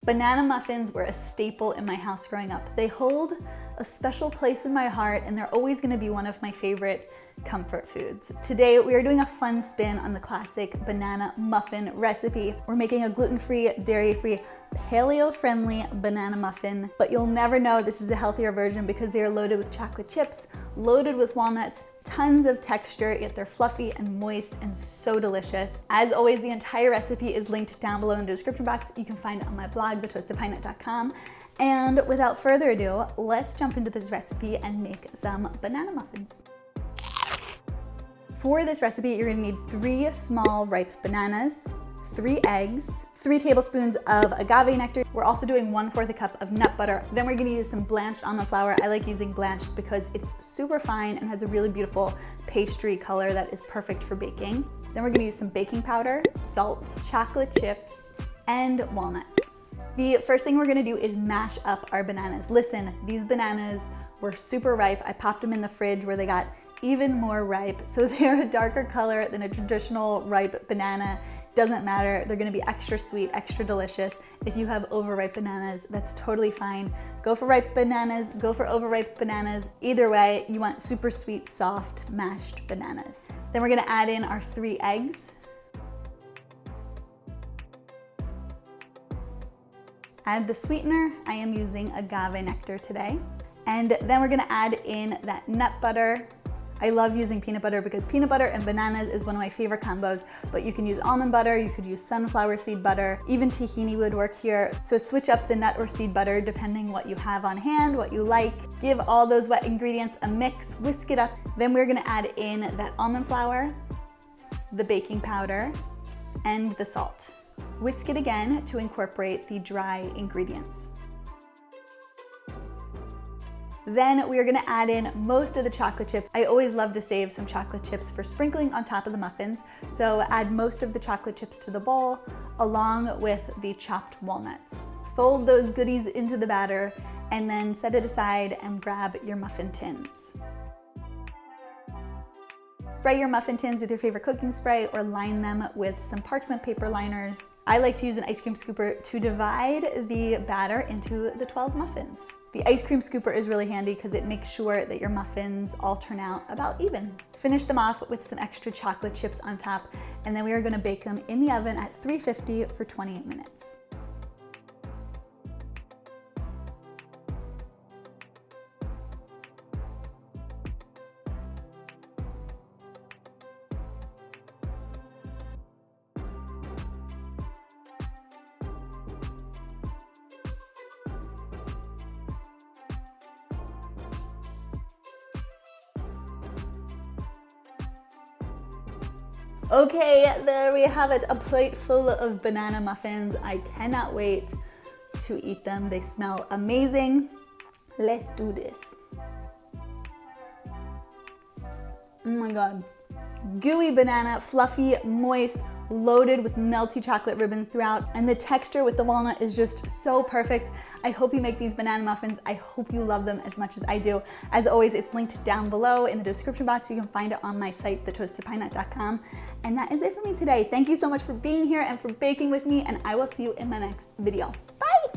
Banana muffins were a staple in my house growing up. They hold a special place in my heart, and they're always gonna be one of my favorite comfort foods. Today, we are doing a fun spin on the classic banana muffin recipe. We're making a gluten-free, dairy-free, paleo-friendly banana muffin, but you'll never know this is a healthier version because they are loaded with chocolate chips, loaded with walnuts, tons of texture, yet they're fluffy and moist and so delicious. As always, the entire recipe is linked down below in the description box. You can find it on my blog, thetoastedpinenut.com. And without further ado, let's jump into this recipe and make some banana muffins. For this recipe, you're gonna need 3 small ripe bananas, 3 eggs, 3 tablespoons of agave nectar. We're also doing 1/4 cup of nut butter. Then we're gonna use some blanched almond flour. I like using blanched because it's super fine and has a really beautiful pastry color that is perfect for baking. Then we're gonna use some baking powder, salt, chocolate chips, and walnuts. The first thing we're gonna do is mash up our bananas. Listen, these bananas were super ripe. I popped them in the fridge where they got even more ripe. So they're a darker color than a traditional ripe banana. Doesn't matter, they're gonna be extra sweet, extra delicious. If you have overripe bananas, that's totally fine. Go for ripe bananas, go for overripe bananas. Either way, you want super sweet, soft, mashed bananas. Then we're gonna add in our 3 eggs. Add the sweetener. I am using agave nectar today. And then we're gonna add in that nut butter. I love using peanut butter because peanut butter and bananas is one of my favorite combos, but you can use almond butter, you could use sunflower seed butter, even tahini would work here. So switch up the nut or seed butter depending what you have on hand, what you like. Give all those wet ingredients a mix, whisk it up. Then we're gonna add in that almond flour, the baking powder, and the salt. Whisk it again to incorporate the dry ingredients. Then we are gonna add in most of the chocolate chips. I always love to save some chocolate chips for sprinkling on top of the muffins. So add most of the chocolate chips to the bowl along with the chopped walnuts. Fold those goodies into the batter and then set it aside and grab your muffin tins. Spray your muffin tins with your favorite cooking spray or line them with some parchment paper liners. I like to use an ice cream scooper to divide the batter into the 12 muffins. The ice cream scooper is really handy because it makes sure that your muffins all turn out about even. Finish them off with some extra chocolate chips on top, and then we are gonna bake them in the oven at 350 for 28 minutes. Okay, there we have it, a plate full of banana muffins. I cannot wait to eat them. They smell amazing. Let's do this. Oh my God. Gooey banana, fluffy, moist, loaded with melty chocolate ribbons throughout, and the texture with the walnut is just so perfect. I hope you make these banana muffins. I hope you love them as much as I do. As always, it's linked down below in the description box. You can find it on my site, thetoastedpinenut.com. And that is it for me today. Thank you so much for being here and for baking with me, and I will see you in my next video. Bye!